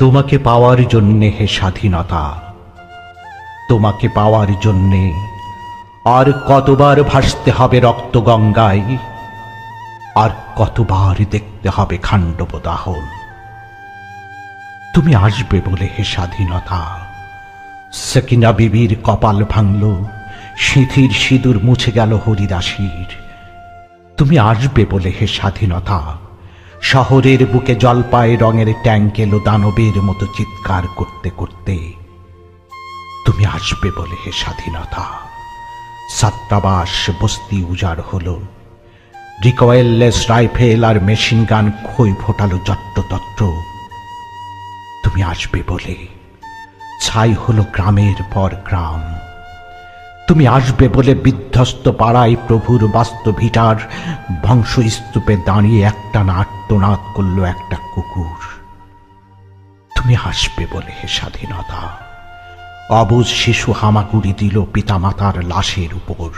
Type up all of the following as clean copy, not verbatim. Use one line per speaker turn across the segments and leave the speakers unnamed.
তোমাকে পাওয়ার জন্যে হে স্বাধীনতা, তোমাকে পাওয়ার জন্যে আর কতবার ভাসতে হবে রক্ত গঙ্গায়, আর কতবার দেখতে হবে খাণ্ডব দাহন। তুমি আসবে বলে হে স্বাধীনতা, সকিনা বিবির কপাল ভাঙল, সিঁথির সিঁদুর মুছে গেল হরিদাসীর। তুমি আসবে বলে হে স্বাধীনতা, শহরের বুকে জলপাই রঙের ট্যাঙ্ক এলো দানবের মতো চিৎকার করতে করতে। তুমি আসবে বলে হে স্বাধীনতা, ছাত্রাবাস বস্তি উজাড় হলো, রিকয়েললেস রাইফেল আর মেশিন গান খই ফোটালো যত্রতত্র। তুমি আসবে বলে ছাই হলো গ্রামের পর গ্রাম। তুমি আসবে বলে বিধ্বস্ত পাড়ায় প্রভুর বাস্তভিটার বংশস্তূপে দাঁড়িয়ে একটানা আর্তনাদ করল একটা কুকুর। তুমি আসবে বলে হে স্বাধীনতা, অবুঝ শিশু হামাগুড়ি দিল পিতামাতার লাশের উপর।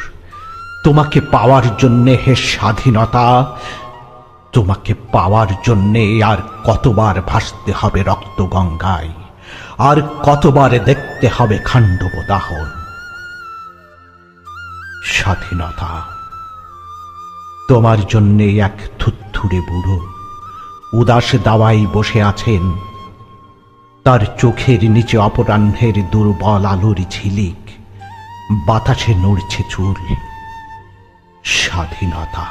তোমাকে পাওয়ার জন্যে হে স্বাধীনতা, তোমাকে পাওয়ার জন্যে আর কতবার ভাসতে হবে রক্ত গঙ্গায়, আর কতবার দেখতে হবে খাণ্ডব দাহন। স্বাধীনতা, তোমার জন্যে এক থুত্থুরে বুড়ো উদাস দাওয়াই বসে আছেন, তার চোখের নিচে অপরাহ্নের দুর্বল আলোর ঝিলিক, বাতাসে নড়ছে চুল। স্বাধীনতা,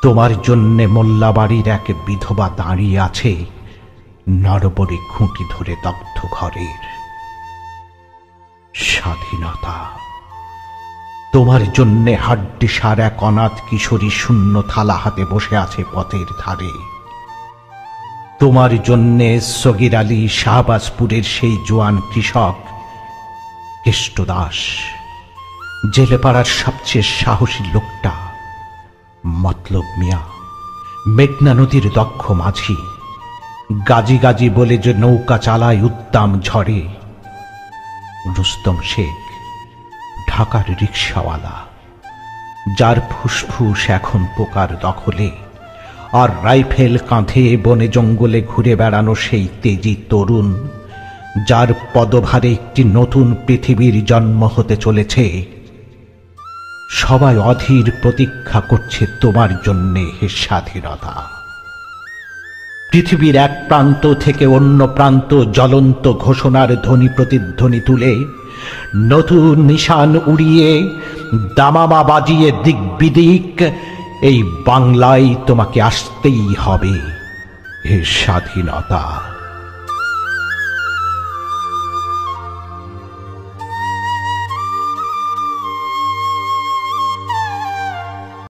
তোমার জন্যে মোল্লাবাড়ির এক বিধবা দাঁড়িয়ে আছে নরবরে খুঁটি ধরে দগ্ধ ঘরের। স্বাধীনতা, তোমার জন্যে হাড্ডিসার এক অনাথ কিশোরী শূন্য থালা হাতে বসে আছে পথের ধারে। তোমার জন্যে সগির আলী শাহবাজপুরের সেই জোয়ান কৃষক কেষ্টদাস, জেলেপাড়ার সবচেয়ে সাহসী লোকটা মতলব মিয়া, মেঘনা নদীর দক্ষ মাঝি, গাজি গাজি বলে যে নৌকা চালায় উদ্দাম ঝড়ে, রুস্তম শেখ ঢাকার রিকশাওয়ালা, যার ফুসফুস এখন পোকার দখলে, আর রাইফেল কাঁধে বনে জঙ্গলে ঘুরে বেড়ানো সেই তেজি তরুণ, যার পদভারে একটি নতুন পৃথিবীর জন্ম হতে চলেছে। সবাই অধীর প্রতীক্ষা করছে তোমার জন্যে হে স্বাধীনতা। পৃথিবীর এক প্রান্ত থেকে অন্য প্রান্ত জ্বলন্ত ঘোষণার ধ্বনি প্রতিধ্বনি তুলে, নতুন নিশান উড়িয়ে, দামামা বাজিয়ে দিক বিদিক এই বাংলায় তোমাকে আসতেই হবে হে স্বাধীনতা।